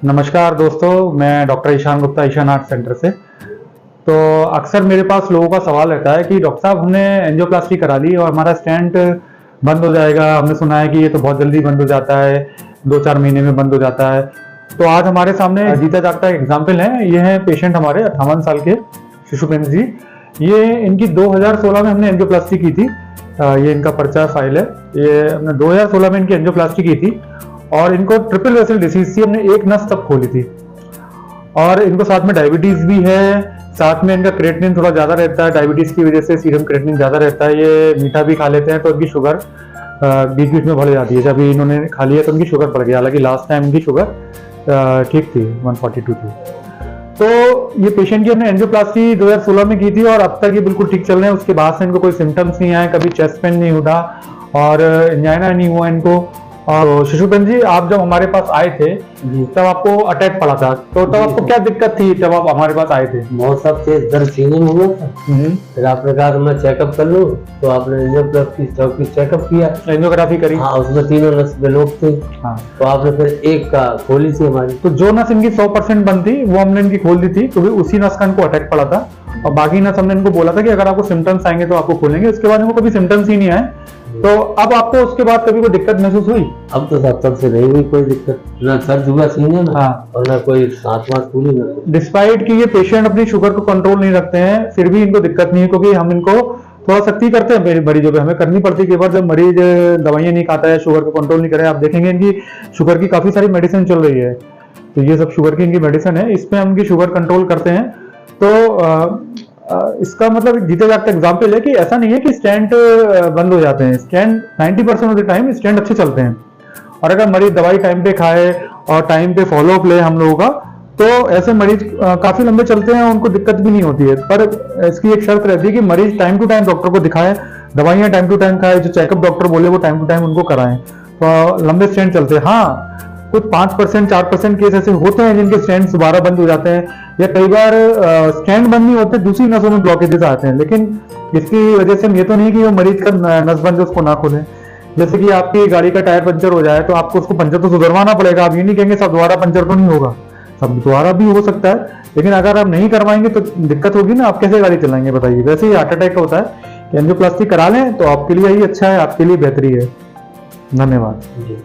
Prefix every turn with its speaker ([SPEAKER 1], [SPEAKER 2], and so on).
[SPEAKER 1] नमस्कार दोस्तों, मैं doctor Ishan Gupta, Ishan heart centre से। तो अक्सर मेरे पास लोगों का सवाल रहता है कि डॉक्टर साहब हमने एंजियोप्लास्टी करा ली और हमारा स्टेंट बंद हो जाएगा। हमने सुना है कि ये तो बहुत जल्दी बंद हो जाता है, 2-4 महीने में बंद हो जाता है। तो आज हमारे सामने जीता जागता एग्जाम्पल है। ये है पेशेंट हमारे 58 साल के शिशुपेंद्र जी। ये इनकी 2016 में हमने एंजियोप्लास्टी की थी। ये इनका पर्चा फाइल है। ये हमने 2016 में इनकी एंजियोप्लास्टी की थी और इनको ट्रिपल वेसल डिसीज थी। हमने एक नस तक खोली थी और इनको साथ में डायबिटीज भी है, साथ में इनका क्रेटिनिन थोड़ा ज्यादा रहता है। डायबिटीज की वजह से सीरम क्रेटिनिन ज्यादा रहता है। ये मीठा भी खा लेते हैं तो इनकी शुगर बीच बीच में बढ़ जाती है। जब इन्होंने खा लिया तो इनकी शुगर बढ़ गई। हालांकि लास्ट टाइम इनकी शुगर ठीक थी, 142 थी। तो ये पेशेंट की हमने एंजियोप्लास्टी 2016 में की थी और अब तक ये बिल्कुल ठीक चल रहे हैं। उसके बाद से इनको कोई सिम्टम्स नहीं आए, कभी चेस्ट पेन नहीं उठा और एंजाइना नहीं हुआ इनको। और शिशुपेंद्र जी, आप जब हमारे पास आए थे तब आपको अटैक पड़ा था, तो तब आपको क्या दिक्कत थी जब आप हमारे पास आए थे?
[SPEAKER 2] बहुत सब तेज दर्द सीने में हुआ था। फिर आपने कहा कि मैं चेकअप कर लूं, तो आपने एंजियोप्लास्टी चेकअप किया,
[SPEAKER 1] एंजियोग्राफी करी।
[SPEAKER 2] हाँ, उसमें तीनों नस ब्लॉक थे।
[SPEAKER 1] हाँ,
[SPEAKER 2] तो आपने फिर एक का खोली थी हमारी।
[SPEAKER 1] तो जो नस इनकी 100% बंद थी वो हमने इनकी खोल दी थी, क्योंकि उसी नस का इनको अटैक पड़ा था। और बाकी नस हमने इनको बोला था कि अगर आपको सिम्टम्स आएंगे तो आपको खोलेंगे। उसके बाद इनको कभी सिम्टम्स ही नहीं आए। तो अब आपको उसके बाद कभी कोई दिक्कत महसूस हुई?
[SPEAKER 2] अब तो तब से नहीं हुई कोई दिक्कत, ना दर्द हुआ सीने में।
[SPEAKER 1] हाँ।
[SPEAKER 2] और ना कोई सांस वास फूली, ना कुछ।
[SPEAKER 1] डिस्पाइट कि ये पेशेंट अपनी शुगर को कंट्रोल नहीं रखते हैं, फिर भी इनको दिक्कत नहीं है, क्योंकि हम इनको थोड़ा सख्ती करते हैं मरीजों पे। हमें करनी पड़ती है। कई बार जब मरीज दवाइयां नहीं खाता है, शुगर को कंट्रोल नहीं करे, आप देखेंगे इनकी शुगर की काफी सारी मेडिसिन चल रही है। तो ये सब शुगर की इनकी मेडिसिन है, इसमें हम इनकी शुगर कंट्रोल करते हैं। तो इसका मतलब जीते जागता एग्जाम्पल है कि ऐसा नहीं है कि स्टेंट बंद हो जाते हैं। Stent 90% of the time stent अच्छे चलते हैं। और अगर मरीज दवाई टाइम पे खाए और टाइम पे फॉलोअप ले हम लोगों का, तो ऐसे मरीज काफी लंबे चलते हैं, उनको दिक्कत भी नहीं होती है। पर इसकी एक शर्त रहती है कि मरीज टाइम टू टाइम डॉक्टर को दिखाए, दवाइयां टाइम टू टाइम खाए, जो चेकअप डॉक्टर बोले वो टाइम टू टाइम उनको कराएं, तो लंबे स्टेंट चलते हैं। हाँ, कुछ 5% 4% केस ऐसे होते हैं जिनके स्टेंट दोबारा बंद हो जाते हैं, या कई बार स्टेंट बंद नहीं होते, दूसरी नसों में ब्लॉकेजेस आते हैं। लेकिन इसकी वजह से ये तो नहीं कि वो मरीज का नस बंद है उसको ना खोलें। जैसे कि आपकी गाड़ी का टायर पंचर हो जाए तो आपको उसको पंचर तो सुधरवाना पड़ेगा। आप ये नहीं कहेंगे सब दोबारा पंचर तो नहीं होगा, सब दोबारा भी हो सकता है। लेकिन अगर आप नहीं करवाएंगे तो दिक्कत होगी ना, आप कैसे गाड़ी चलाएंगे बताइए। वैसे ही हार्ट अटैक का होता है कि एंजियोप्लास्टी करा लें तो आपके लिए ही अच्छा है, आपके लिए बेहतरी है। धन्यवाद।